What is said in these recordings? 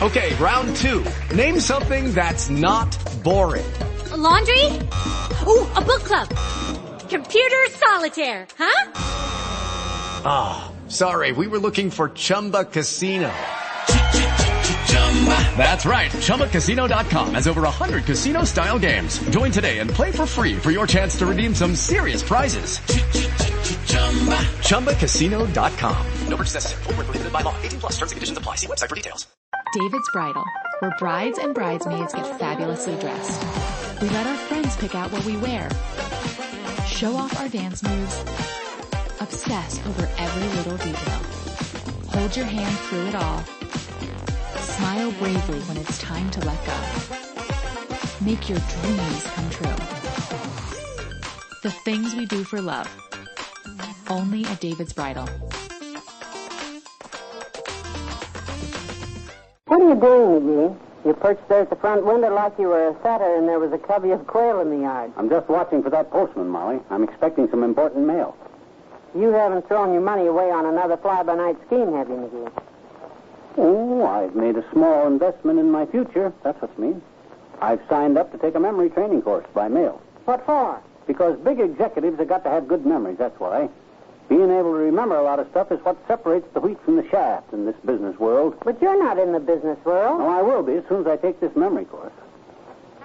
Okay, round 2. Name something that's not boring. A laundry? Ooh, a book club. Computer solitaire, huh? Ah, sorry, we were looking for Chumba Casino. That's right, ChumbaCasino.com has over 100 casino-style games. Join today and play for free for your chance to redeem some serious prizes. ChumbaCasino.com. No purchase necessary. Void where prohibited by law. 18+ terms and conditions apply. See website for details. David's Bridal, where brides and bridesmaids get fabulously dressed. We let our friends pick out what we wear, show off our dance moves, obsess over every little detail, hold your hand through it all, smile bravely when it's time to let go. Make your dreams come true. The things we do for love. Only at David's Bridal. What are you doing, McGee? You perched there at the front window like you were a setter and there was a covey of quail in the yard. I'm just watching for that postman, Molly. I'm expecting some important mail. You haven't thrown your money away on another fly-by-night scheme, have you, McGee? Oh, I've made a small investment in my future. That's what it means. I've signed up to take a memory training course by mail. What for? Because big executives have got to have good memories, that's why. Being able to remember a lot of stuff is what separates the wheat from the chaff in this business world. But you're not in the business world. Well, I will be as soon as I take this memory course.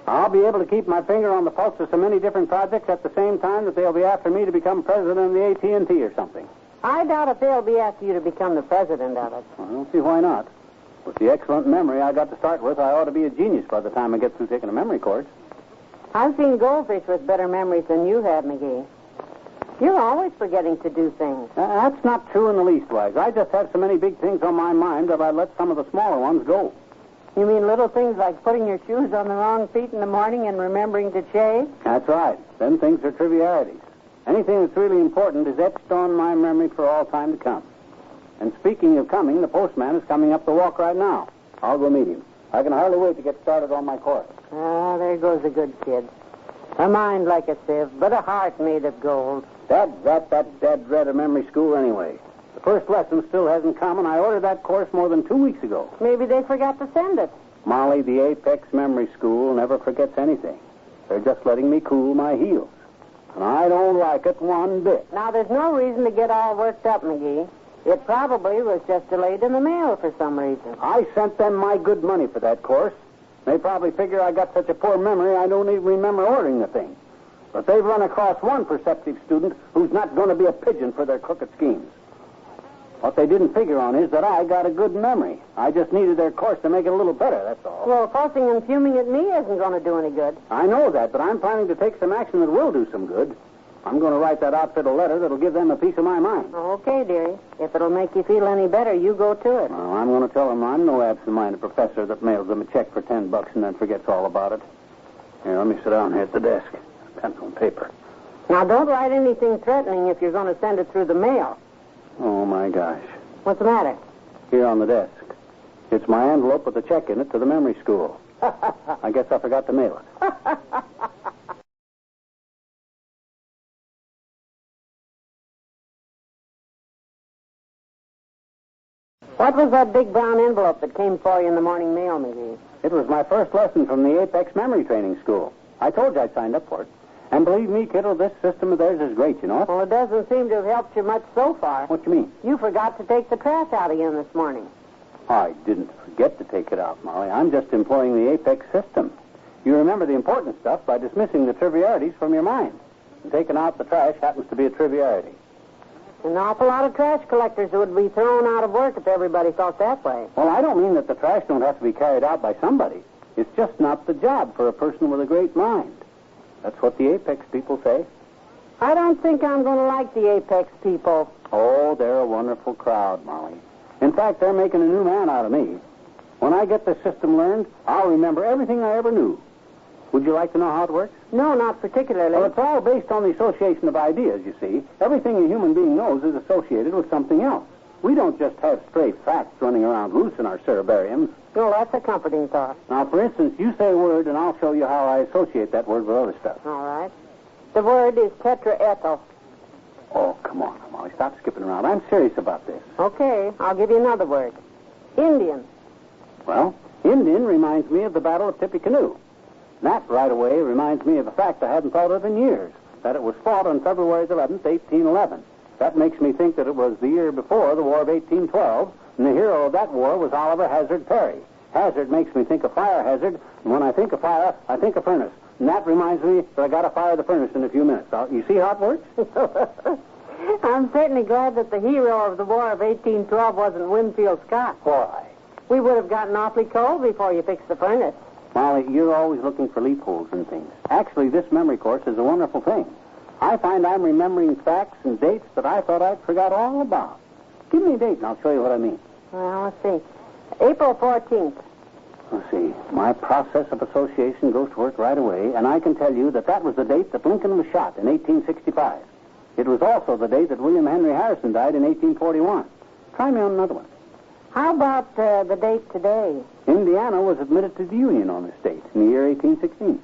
I'll be able to keep my finger on the pulse of so many different projects at the same time that they'll be after me to become president of the AT&T or something. I doubt if they'll be after you to become the president of it. Well, I don't see why not. With the excellent memory I got to start with, I ought to be a genius by the time I get through taking a memory course. I've seen goldfish with better memories than you have, McGee. You're always forgetting to do things. That's not true in the least, Wags. I just have so many big things on my mind that I let some of the smaller ones go. You mean little things like putting your shoes on the wrong feet in the morning and remembering to shave? That's right. Them things are trivialities. Anything that's really important is etched on my memory for all time to come. And speaking of coming, the postman is coming up the walk right now. I'll go meet him. I can hardly wait to get started on my course. Ah, there goes a good kid. A mind like a sieve, but a heart made of gold. That dead dread of memory school anyway. The first lesson still hasn't come, and I ordered that course more than 2 weeks ago. Maybe they forgot to send it. Molly, the Apex Memory School never forgets anything. They're just letting me cool my heels. And I don't like it one bit. Now, there's no reason to get all worked up, McGee. It probably was just delayed in the mail for some reason. I sent them my good money for that course. They probably figure I got such a poor memory I don't even remember ordering the thing. But they've run across one perceptive student who's not going to be a pigeon for their crooked schemes. What they didn't figure on is that I got a good memory. I just needed their course to make it a little better, that's all. Well, fussing and fuming at me isn't going to do any good. I know that, but I'm planning to take some action that will do some good. I'm going to write that outfit a letter that'll give them a piece of my mind. Okay, dearie. If it'll make you feel any better, you go to it. Well, I'm going to tell them I'm no absent-minded professor that mails them a check for $10 and then forgets all about it. Here, let me sit down here at the desk. Pencil and paper. Now, don't write anything threatening if you're going to send it through the mail. Oh, my gosh. What's the matter? Here on the desk. It's my envelope with a check in it to the memory school. I guess I forgot to mail it. What was that big brown envelope that came for you in the morning mail, McGee? It was my first lesson from the Apex Memory Training School. I told you I signed up for it. And believe me, kiddo, this system of theirs is great, you know. Well, it doesn't seem to have helped you much so far. What do you mean? You forgot to take the trash out again this morning. I didn't forget to take it out, Molly. I'm just employing the Apex system. You remember the important stuff by dismissing the trivialities from your mind. And taking out the trash happens to be a triviality. An awful lot of trash collectors would be thrown out of work if everybody thought that way. Well, I don't mean that the trash don't have to be carried out by somebody. It's just not the job for a person with a great mind. That's what the Apex people say. I don't think I'm going to like the Apex people. Oh, they're a wonderful crowd, Molly. In fact, they're making a new man out of me. When I get this system learned, I'll remember everything I ever knew. Would you like to know how it works? No, not particularly. Well, it's all based on the association of ideas, you see. Everything a human being knows is associated with something else. We don't just have stray facts running around loose in our cerebriums. No, that's a comforting thought. Now, for instance, you say a word, and I'll show you how I associate that word with other stuff. All right. The word is tetraethyl. Oh, come on, Molly. Stop skipping around. I'm serious about this. Okay, I'll give you another word. Indian. Well, Indian reminds me of the Battle of Tippecanoe. That right away reminds me of a fact I hadn't thought of in years, that it was fought on February 11th, 1811. That makes me think that it was the year before the War of 1812, and the hero of that war was Oliver Hazard Perry. Hazard makes me think of fire hazard, and when I think of fire, I think of furnace. And that reminds me that I got to fire the furnace in a few minutes. You see how it works? I'm certainly glad that the hero of the War of 1812 wasn't Winfield Scott. Why? We would have gotten awfully cold before you fixed the furnace. Molly, you're always looking for loopholes in things. Actually, this memory course is a wonderful thing. I find I'm remembering facts and dates that I thought I'd forgot all about. Give me a date, and I'll show you what I mean. Well, let's see. April 14th. Let's see. My process of association goes to work right away, and I can tell you that that was the date that Lincoln was shot in 1865. It was also the date that William Henry Harrison died in 1841. Try me on another one. How about the date today? Indiana was admitted to the Union on this date in the year 1816.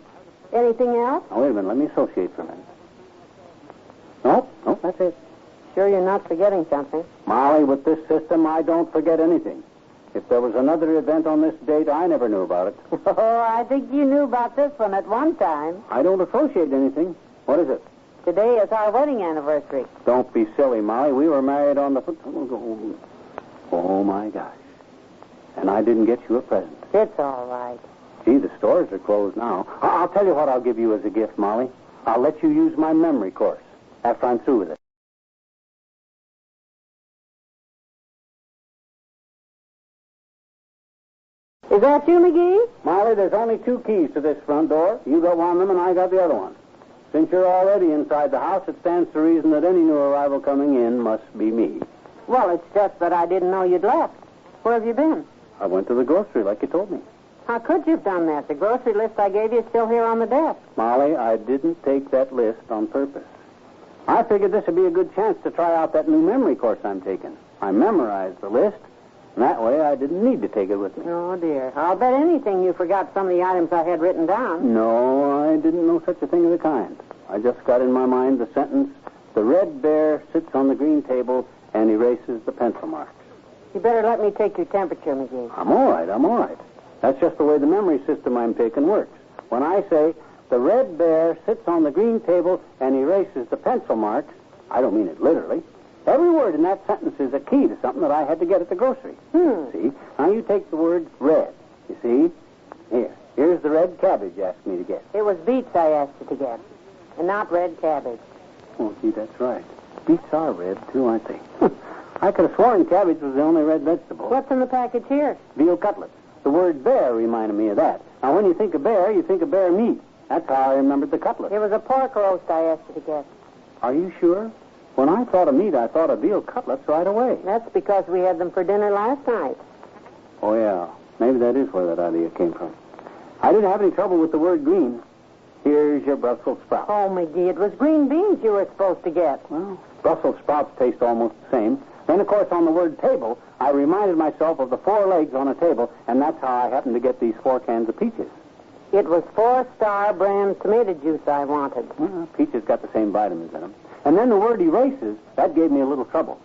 Anything else? Now, wait a minute. Let me associate for a minute. Nope, that's it. Sure you're not forgetting something? Molly, with this system, I don't forget anything. If there was another event on this date, I never knew about it. Oh, I think you knew about this one at one time. I don't associate anything. What is it? Today is our wedding anniversary. Don't be silly, Molly. We were married on the... Oh, my gosh. And I didn't get you a present. It's all right. Gee, the stores are closed now. I'll tell you what I'll give you as a gift, Molly. I'll let you use my memory course after I'm through with it. Is that you, McGee? Molly, there's only 2 keys to this front door. You got one of them, and I got the other one. Since you're already inside the house, it stands to reason that any new arrival coming in must be me. Well, it's just that I didn't know you'd left. Where have you been? I went to the grocery like you told me. How could you have done that? The grocery list I gave you is still here on the desk. Molly, I didn't take that list on purpose. I figured this would be a good chance to try out that new memory course I'm taking. I memorized the list, and that way I didn't need to take it with me. Oh, dear. I'll bet anything you forgot some of the items I had written down. No, I didn't know such a thing of the kind. I just got in my mind the sentence, the red bear sits on the green table and erases the pencil marks. You better let me take your temperature, McGee. I'm all right. That's just the way the memory system I'm taking works. When I say, the red bear sits on the green table and erases the pencil marks, I don't mean it literally. Every word in that sentence is a key to something that I had to get at the grocery. See? Now you take the word red. You see? Here's the red cabbage you asked me to get. It was beets I asked you to get, and not red cabbage. Oh, gee, that's right. Beets are red, too, aren't they? I could have sworn cabbage was the only red vegetable. What's in the package here? Veal cutlets. The word bear reminded me of that. Now, when you think of bear, you think of bear meat. That's how I remembered the cutlet. It was a pork roast I asked you to get. Are you sure? When I thought of meat, I thought of veal cutlets right away. That's because we had them for dinner last night. Oh, yeah. Maybe that is where that idea came from. I didn't have any trouble with the word green. Here's your Brussels sprouts. Oh, McGee, it was green beans you were supposed to get. Well, Brussels sprouts taste almost the same. Then, of course, on the word table, I reminded myself of the 4 legs on a table, and that's how I happened to get these 4 cans of peaches. It was 4-Star brand tomato juice I wanted. Well, peaches got the same vitamins in them. And then the word erases, that gave me a little trouble.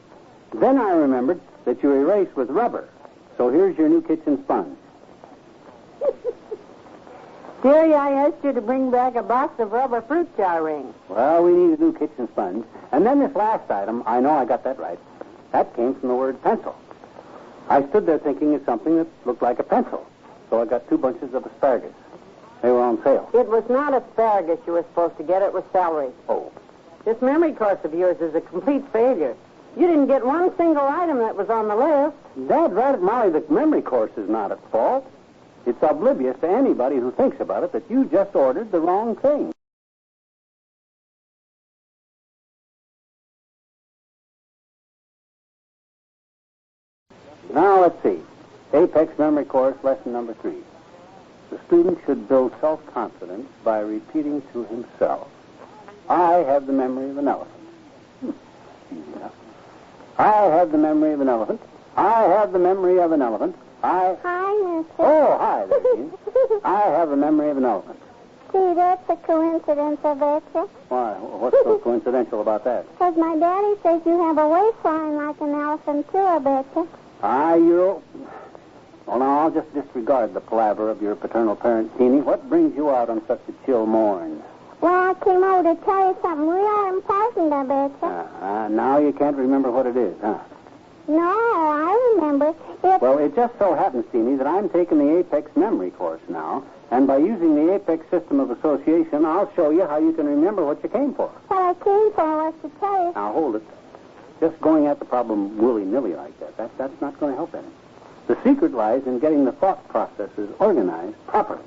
Then I remembered that you erase with rubber. So here's your new kitchen sponge. Dearie, I asked you to bring back a box of rubber fruit jar rings. Well, we need a new kitchen sponge. And then this last item, I know I got that right. That came from the word pencil. I stood there thinking of something that looked like a pencil. So I got 2 bunches of asparagus. They were on sale. It was not asparagus you were supposed to get. It was celery. Oh. This memory course of yours is a complete failure. You didn't get one single item that was on the list. Dad, right, Molly, the memory course is not at fault. It's oblivious to anybody who thinks about it that you just ordered the wrong thing. Now, let's see. Apex Memory Course, lesson number 3. The student should build self-confidence by repeating to himself, I have the memory of an elephant. Easy enough. I have the memory of an elephant. I have the memory of an elephant. Hi, Mr. Oh, hi there, Jean. I have the memory of an elephant. Gee, that's a coincidence, I bet you. Why? What's so coincidental about that? Because my daddy says you have a waistline like an elephant, too, I bet you. You're... Well, now, I'll just disregard the palaver of your paternal parent, Teeny. What brings you out on such a chill morn? Well, I came over to tell you something real important, I betcha. Now you can't remember what it is, huh? No, I remember. Well, it just so happens, Teeny, that I'm taking the Apex memory course now, and by using the Apex system of association, I'll show you how you can remember what you came for. What I came for was to tell you. Now, hold it. Just going at the problem willy-nilly like that's not going to help any. The secret lies in getting the thought processes organized properly.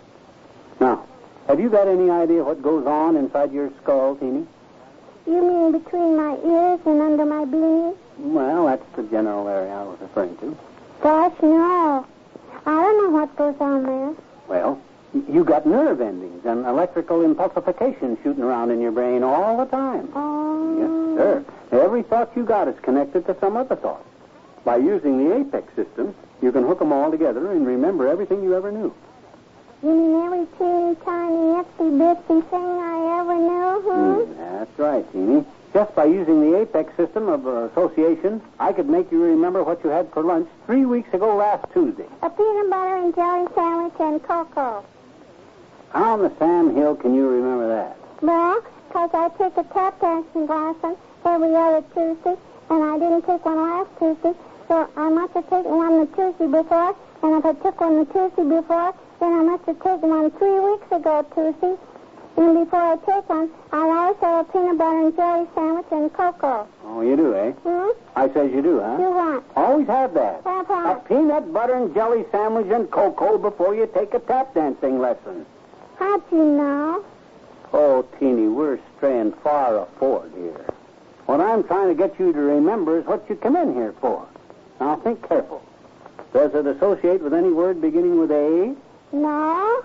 Now, have you got any idea what goes on inside your skull, Teeny? You mean between my ears and under my beanie? Well, that's the general area I was referring to. Gosh, no. I don't know what goes on there. Well, you got nerve endings and electrical impulsification shooting around in your brain all the time. Oh. Yes, sir. Every thought you got is connected to some other thought. By using the Apex system, you can hook them all together and remember everything you ever knew. You mean every teeny tiny itsy-bitsy thing I ever knew, That's right, Teeny. Just by using the Apex system of association, I could make you remember what you had for lunch 3 weeks ago last Tuesday. A peanut butter and jelly sandwich and cocoa. How in the Sam Hill can you remember that? Well, because I take a tap dancing lesson every other Tuesday, and I didn't take one last Tuesday, so I must have taken one the Tuesday before, and if I took one the Tuesday before, then I must have taken one 3 weeks ago Tuesday. And before I take one, I'll always have a peanut butter and jelly sandwich and cocoa. Oh, you do, eh? I says you do, huh? Do what? Always have that. Have A what? peanut butter and jelly sandwich and cocoa before you take a tap dancing lesson. How'd you know? Oh, Teeny, we're straying far aforward here. What I'm trying to get you to remember is what you come in here for. Now, think careful. Does it associate with any word beginning with A? No.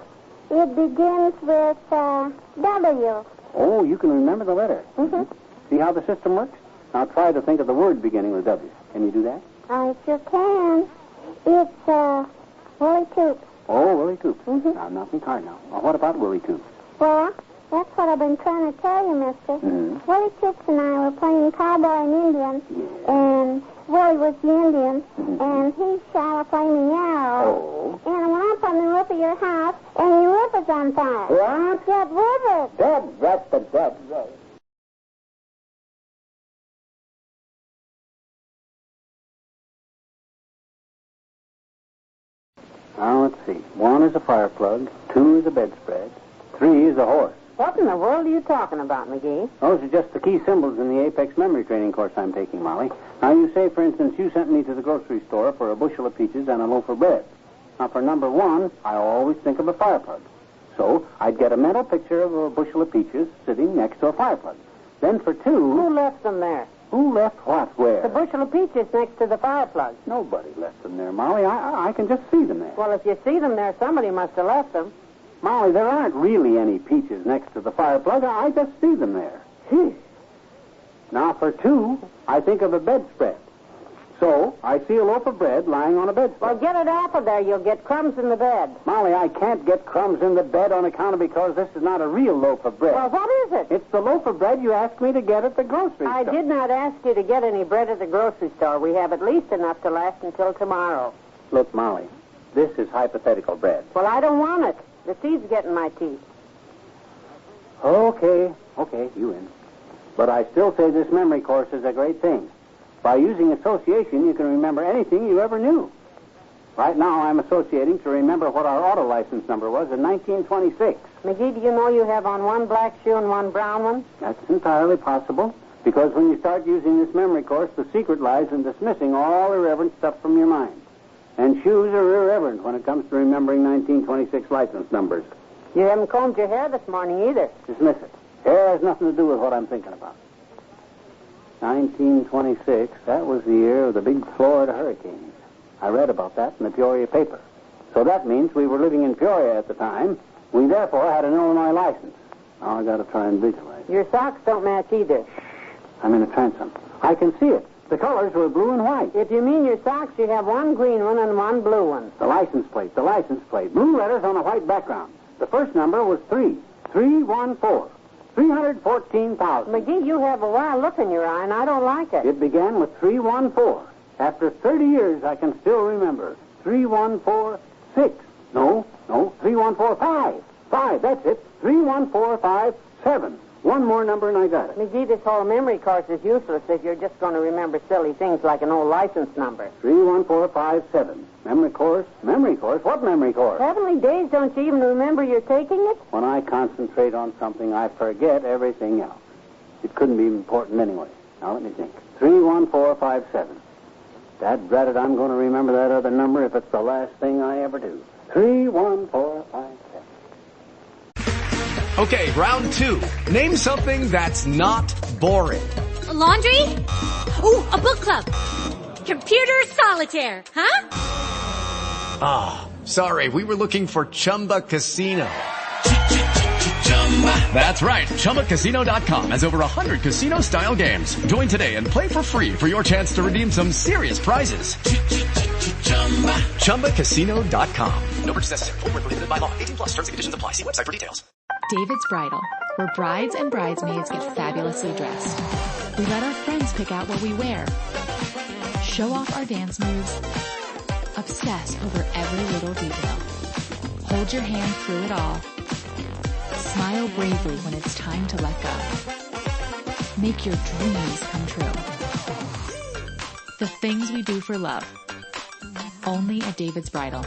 It begins with W. Oh, you can remember the letter. Mm-hmm. See how the system works? Now try to think of the word beginning with W. Can you do that? I sure can. It's Willie Toops. Oh, Willie Toops. Mhm. Now, nothing hard now. Well, what about Willie Toops? Well, that's what I've been trying to tell you, mister. Mm-hmm. Willie Toops and I were playing cowboy and Indian, and Willie was the Indian, and he shot a flaming arrow. Oh. And it went up on the roof of your house, and your roof is on fire. What? Get with it. That's the dead. Now, let's see. 1 is a fire plug, 2 is a bedspread, 3 is a horse. What in the world are you talking about, McGee? Those are just the key symbols in the Apex memory training course I'm taking, Molly. Now, you say, for instance, you sent me to the grocery store for a bushel of peaches and a loaf of bread. Now, for number 1, I always think of a fire plug. So, I'd get a mental picture of a bushel of peaches sitting next to a fire plug. Then for 2... Who left them there? Who left what where? The bushel of peaches next to the fire plug. Nobody left them there, Molly. I can just see them there. Well, if you see them there, somebody must have left them. Molly, there aren't really any peaches next to the fire plug. I just see them there. Now, for 2, I think of a bedspread. So, I see a loaf of bread lying on a bedspread. Well, get it off of there. You'll get crumbs in the bed. Molly, I can't get crumbs in the bed on account of because this is not a real loaf of bread. Well, what is it? It's the loaf of bread you asked me to get at the grocery store. I did not ask you to get any bread at the grocery store. We have at least enough to last until tomorrow. Look, Molly, this is hypothetical bread. Well, I don't want it. The seeds get in my teeth. Okay, you win. But I still say this memory course is a great thing. By using association, you can remember anything you ever knew. Right now, I'm associating to remember what our auto license number was in 1926. McGee, do you know you have on one black shoe and one brown one? That's entirely possible, because when you start using this memory course, the secret lies in dismissing all irreverent stuff from your mind. And shoes are irreverent when it comes to remembering 1926 license numbers. You haven't combed your hair this morning either. Dismiss it. Hair has nothing to do with what I'm thinking about. 1926, that was the year of the big Florida hurricanes. I read about that in the Peoria paper. So that means we were living in Peoria at the time. We therefore had an Illinois license. Now I got to try and visualize. Your socks don't match either. I'm in a transom. I can see it. The colors were blue and white. If you mean your socks, you have one green one and one blue one. The license plate. Blue letters on a white background. The first number was 314. 314,000. McGee, you have a wild look in your eye, and I don't like it. It began with 314. After 30 years, I can still remember. 3146. No, 3145. 5, that's it. 31457. One more number and I got it. McGee, this whole memory course is useless if you're just going to remember silly things like an old license number. 31457. Memory course? Memory course? What memory course? Heavenly days, don't you even remember you're taking it? When I concentrate on something, I forget everything else. It couldn't be important anyway. Now let me think. 31457. Dad-drat it, I'm going to remember that other number if it's the last thing I ever do. 31457. Okay, round 2. Name something that's not boring. Laundry? Ooh, a book club. Computer solitaire, huh? Ah, sorry, we were looking for Chumba Casino. That's right, ChumbaCasino.com has over 100 casino-style games. Join today and play for free for your chance to redeem some serious prizes. ChumbaCasino.com. No purchase necessary. Void where prohibited by law. 18 plus. Terms and conditions apply. See website for details. David's Bridal, where brides and bridesmaids get fabulously dressed. We let our friends pick out what we wear, show off our dance moves, obsess over every little detail, hold your hand through it all, smile bravely when it's time to let go. Make your dreams come true. The things we do for love. Only at David's Bridal.